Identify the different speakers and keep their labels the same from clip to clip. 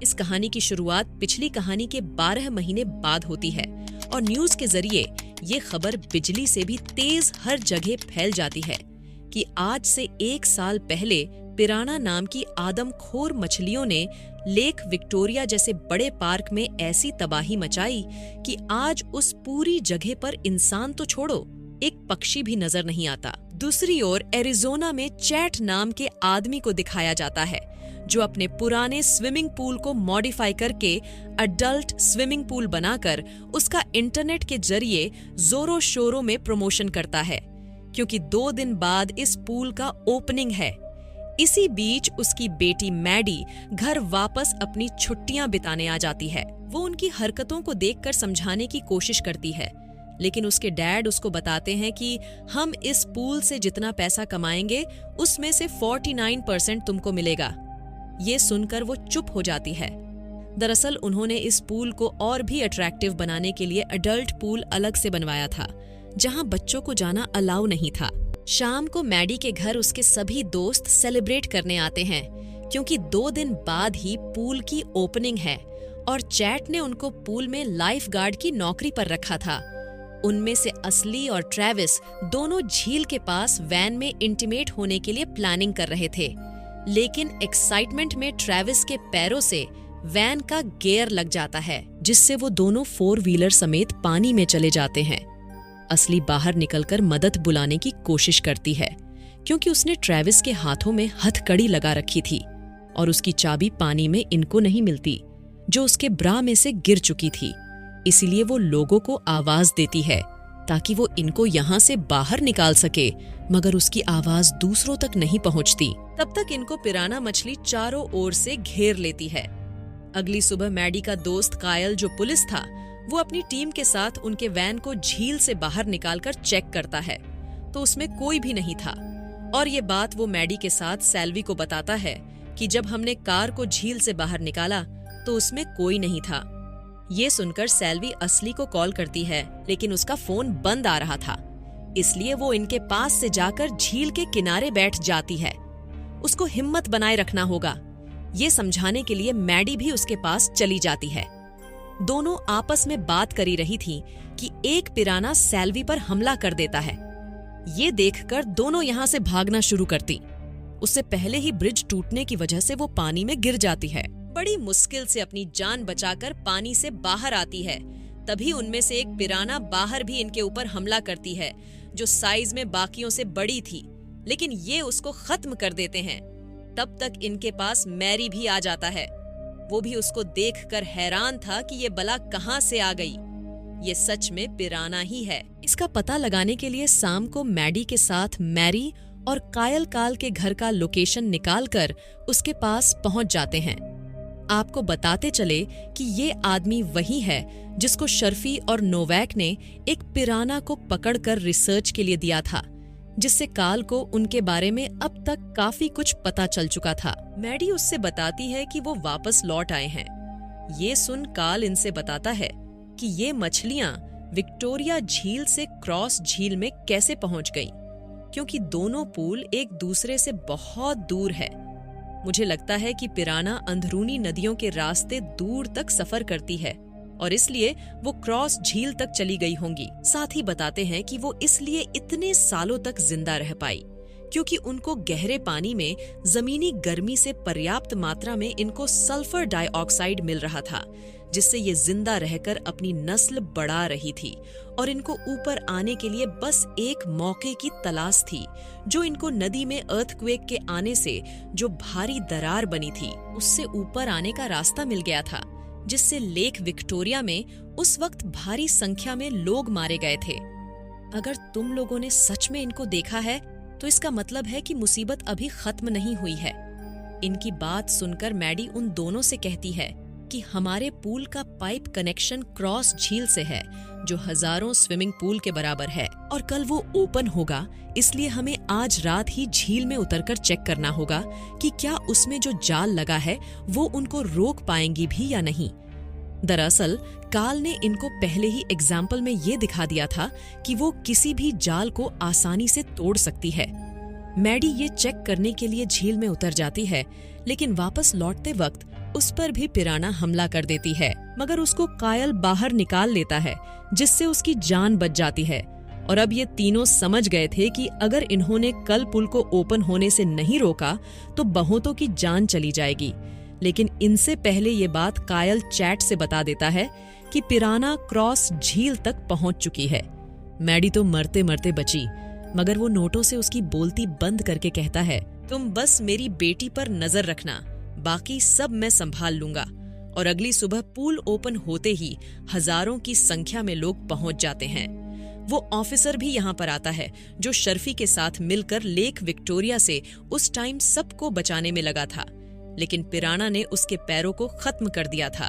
Speaker 1: इस कहानी की शुरुआत पिछली कहानी के 12 महीने बाद होती है और न्यूज के जरिए ये खबर बिजली से भी तेज हर जगह फैल जाती है कि आज से 1 साल पहले पिराना नाम की आदमखोर मछलियों ने लेक विक्टोरिया जैसे बड़े पार्क में ऐसी तबाही मचाई कि आज उस पूरी जगह पर इंसान तो छोड़ो, एक पक्षी भी नजर नहीं आता। दूसरी ओर एरिजोना में चैट नाम के आदमी को दिखाया जाता है जो अपने पुराने स्विमिंग पूल को मॉडिफाई करके अडल्ट स्विमिंग पूल बनाकर उसका इंटरनेट के जरिए जोरों शोरों में प्रमोशन करता है क्योंकि 2 दिन बाद इस पूल का ओपनिंग है। इसी बीच उसकी बेटी मैडी घर वापस अपनी छुट्टियां बिताने आ जाती है। वो उनकी हरकतों को देखकर समझाने की कोशिश करती है, लेकिन उसके डैड उसको बताते हैं कि हम इस पूल से जितना पैसा कमाएंगे उसमें से 49% तुमको मिलेगा। ये सुनकर वो चुप हो जाती है। दरअसल उन्होंने इस पूल को और भी अट्रैक्टिव बनाने के लिए अडल्ट पूल अलग से बनवाया था, जहां बच्चों को जाना अलाउ नहीं था। शाम को मैडी के घर उसके सभी दोस्त सेलिब्रेट करने आते हैं क्योंकि 2 दिन बाद ही पूल की ओपनिंग है और चैट ने उनको पूल में लाइफ गार्ड की नौकरी पर रखा था। उनमें से असली और ट्रेविस दोनों झील के पास वैन में इंटीमेट होने के लिए प्लानिंग कर रहे थे, लेकिन एक्साइटमेंट में ट्रेविस के पैरों से वैन का गियर लग जाता है जिससे वो दोनों 4 व्हीलर समेत पानी में चले जाते हैं। असली बाहर निकलकर मदद बुलाने की कोशिश करती है क्योंकि उसने ट्रेविस के हाथों में हथकड़ी लगा रखी थी और उसकी चाबी पानी में इनको नहीं मिलती जो उसके ब्रा में से गिर चुकी थी। इसीलिए वो लोगों को आवाज देती है ताकि वो इनको यहाँ से बाहर निकाल सके, मगर उसकी आवाज दूसरों तक नहीं पहुँचती। तब तक इनको पिराना मछली चारों ओर से घेर लेती है। अगली सुबह मैडी का दोस्त कायल जो पुलिस था, वो अपनी टीम के साथ उनके वैन को झील से बाहर निकालकर चेक करता है तो उसमें कोई भी नहीं था। और ये बात वो मैडी के साथ सैल्वी को बताता है कि जब हमने कार को झील से बाहर निकाला तो उसमें कोई नहीं था। ये सुनकर सैल्वी असली को कॉल करती है, लेकिन उसका फोन बंद आ रहा था, इसलिए वो इनके पास से जाकर झील के किनारे बैठ जाती है। उसको हिम्मत बनाए रखना होगा, ये समझाने के लिए मैडी भी उसके पास चली जाती है। दोनों आपस में बात करी रही थी कि एक पिराना सैल्वी पर हमला कर देता है। ये देखकर दोनों यहाँ से भागना शुरू करती। उससे पहले ही ब्रिज टूटने की वजह से वो पानी में गिर जाती है। बड़ी मुश्किल से अपनी जान बचाकर पानी से बाहर आती है। तभी उनमें से एक पिराना बाहर भी इनके ऊपर हमला करती है जो साइज में बाकियों से बड़ी थी, लेकिन ये उसको खत्म कर देते हैं। तब तक इनके पास मैरी भी आ जाता है। वो भी उसको देखकर हैरान था कि ये बला कहाँ से आ गई। ये सच में पिराना ही है। इसका पता लगाने के लिए शाम को मैडी के साथ मैरी और कायल काल के घर का लोकेशन निकालकर उसके पास पहुंच जाते हैं। आपको बताते चले कि ये आदमी वही है जिसको शर्फी और नोवैक ने एक पिराना को पकड़कर रिसर्च के लिए दिया था, जिससे काल को उनके बारे में अब तक काफी कुछ पता चल चुका था। मैडी उससे बताती है कि वो वापस लौट आए हैं। ये सुन काल इनसे बताता है कि ये मछलियां विक्टोरिया झील से क्रॉस झील में कैसे पहुंच गईं, क्योंकि दोनों पूल एक दूसरे से बहुत दूर है। मुझे लगता है कि पिराना अंदरूनी नदियों के रास्ते दूर तक सफर करती है और इसलिए वो क्रॉस झील तक चली गई होंगी। साथ ही बताते हैं कि वो इसलिए इतने सालों तक जिंदा रह पाई क्योंकि उनको गहरे पानी में जमीनी गर्मी से पर्याप्त मात्रा में इनको सल्फर डाइऑक्साइड मिल रहा था, जिससे ये जिंदा रहकर अपनी नस्ल बढ़ा रही थी और इनको ऊपर आने के लिए बस एक मौके की तलाश थी, जो इनको नदी में अर्थक्वेक के आने से जो भारी दरार बनी थी उससे ऊपर आने का रास्ता मिल गया था, जिससे लेक विक्टोरिया में उस वक्त भारी संख्या में लोग मारे गए थे। अगर तुम लोगों ने सच में इनको देखा है तो इसका मतलब है कि मुसीबत अभी खत्म नहीं हुई है। इनकी बात सुनकर मैडी उन दोनों से कहती है कि हमारे पूल का पाइप कनेक्शन क्रॉस झील से है, जो हजारों स्विमिंग पूल के बराबर है, और कल वो ओपन होगा, इसलिए हमें आज रात ही झील में उतरकर चेक करना होगा कि क्या उसमें जो जाल लगा है वो उनको रोक पाएंगी भी या नहीं। दरअसल काल ने इनको पहले ही एग्जाम्पल में ये दिखा दिया था कि वो किसी भी जाल को आसानी से तोड़ सकती है। मैडी ये चेक करने के लिए झील में उतर जाती है, लेकिन वापस लौटते वक्त उस पर भी पिराना हमला कर देती है, मगर उसको कायल बाहर निकाल लेता है, जिससे उसकी जान बच जाती है। और अब ये तीनों समझ गए थे कि अगर इन्होंने कल पुल को ओपन होने से नहीं रोका तो बहुतों की जान चली जाएगी। लेकिन इनसे पहले ये बात कायल चैट से बता देता है कि पिराना क्रॉस झील तक पहुंच चुकी है। मैडी तो मरते मरते बची, मगर वो नोटों से उसकी बोलती बंद करके कहता है, तुम बस मेरी बेटी पर नजर रखना, बाकी सब मैं संभाल लूंगा। और अगली सुबह पूल ओपन होते ही हजारों की संख्या में लोग पहुंच जाते हैं। वो ऑफिसर भी यहाँ पर आता है जो शर्फी के साथ मिलकर लेक विक्टोरिया से उस टाइम सबको बचाने में लगा था, लेकिन पिराना ने उसके पैरों को खत्म कर दिया था।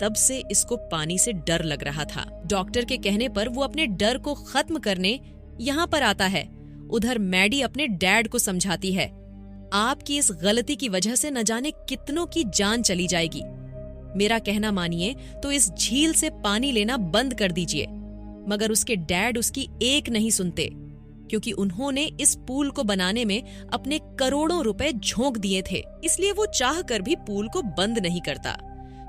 Speaker 1: तब से इसको पानी से डर लग रहा था। डॉक्टर के कहने पर वो अपने डर को खत्म करने यहाँ पर आता है। उधर मैडी अपने डैड को समझाती है, आपकी इस गलती की वजह से न जाने कितनों की जान चली जाएगी। मेरा कहना मानिए तो इस झील से पानी लेना बंद कर दीजिए। मगर उसके डैड उसकी एक नहीं सुनते, क्योंकि उन्होंने इस पूल को बनाने में अपने करोड़ों रुपए झोंक दिए थे, इसलिए वो चाह कर भी पूल को बंद नहीं करता।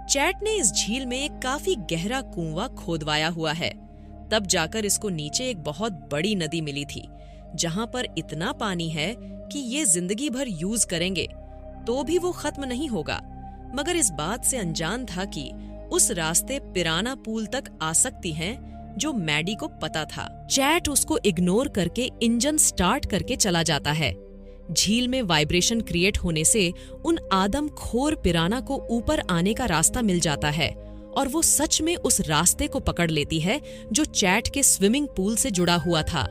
Speaker 1: चैट ने इस झील में एक काफी गहरा कुआं खोदवाया हुआ है। तब जाकर इसको नीचे एक बहुत बड़ी नदी मिली थी, जहां पर इतना पानी है कि ये जिंदगी भर यूज करेंगे तो भी वो खत्म नहीं होगा। मगर इस बात से अनजान था कि उस रास्ते पिराना पूल तक आ सकती हैं, जो मैडी को पता था। चैट उसको इग्नोर करके इंजन स्टार्ट करके चला जाता है। झील में वाइब्रेशन क्रिएट होने से उन आदमखोर पिराना को ऊपर आने का रास्ता मिल जाता है और वो सच में उस रास्ते को पकड़ लेती है जो चैट के स्विमिंग पूल से जुड़ा हुआ था।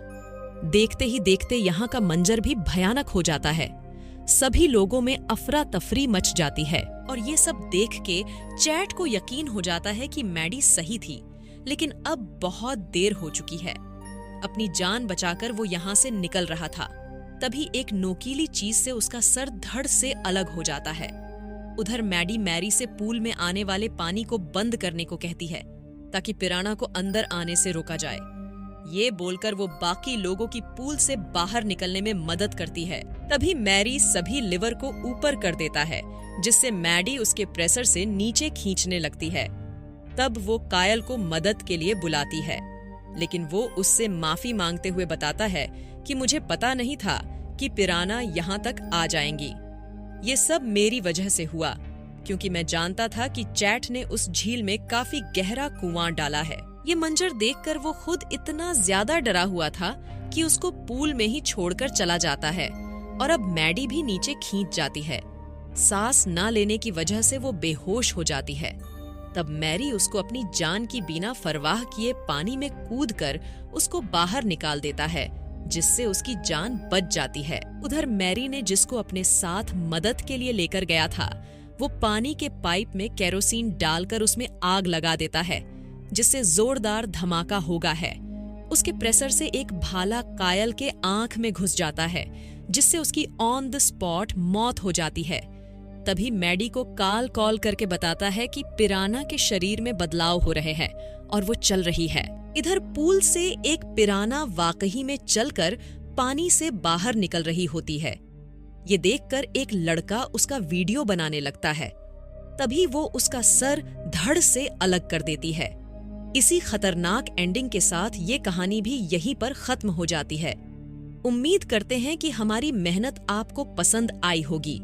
Speaker 1: देखते ही देखते यहाँ का मंजर भी भयानक हो जाता है। सभी लोगों में अफरा तफरी मच जाती है और ये सब देख के चैट को यकीन हो जाता है कि मैडी सही थी, लेकिन अब बहुत देर हो चुकी है। अपनी जान बचाकर वो यहाँ से निकल रहा था, तभी एक नोकीली चीज से उसका सर धड़ से अलग हो जाता है। उधर मैडी मैरी से पूल में आने वाले पानी को बंद करने को कहती है ताकि पिराना को अंदर आने से रोका जाए। ये बोलकर वो बाकी लोगों की पूल से बाहर निकलने में मदद करती है। तभी मैरी सभी लिवर को ऊपर कर देता है, जिससे मैडी उसके प्रेशर से नीचे खींचने लगती है। तब वो कायल को मदद के लिए बुलाती है, लेकिन वो उससे माफी मांगते हुए बताता है कि मुझे पता नहीं था कि पिराना यहाँ तक आ जाएंगी। ये सब मेरी वजह से हुआ, क्योंकि मैं जानता था कि चैट ने उस झील में काफी गहरा कुआं डाला है। ये मंजर देखकर वो खुद इतना ज्यादा डरा हुआ था कि उसको पूल में ही छोड़कर चला जाता है और अब मैडी भी नीचे खींच जाती है। सांस ना लेने की वजह से वो बेहोश हो जाती है। तब मैरी उसको अपनी जान की बिना परवाह किए पानी में कूदकर उसको बाहर निकाल देता है, जिससे उसकी जान बच जाती है। उधर मैरी ने जिसको अपने साथ मदद के लिए लेकर गया था, वो पानी के पाइप में केरोसिन डालकर उसमें आग लगा देता है, जिससे जोरदार धमाका होगा है। उसके प्रेशर से एक भाला कायल के आंख में घुस जाता है, जिससे उसकी ऑन द स्पॉट मौत हो जाती है। तभी मैडी को काल कॉल करके बताता है कि पिराना के शरीर में बदलाव हो रहे हैं और वो चल रही है। इधर पूल से एक पिराना वाकई में चलकर पानी से बाहर निकल रही होती है। ये देखकर एक लड़का उसका वीडियो बनाने लगता है। तभी वो उसका सर धड़ से अलग कर देती है। इसी खतरनाक एंडिंग के साथ ये कहानी भी यहीं पर खत्म हो जाती है। उम्मीद करते हैं कि हमारी मेहनत आपको पसंद आई होगी।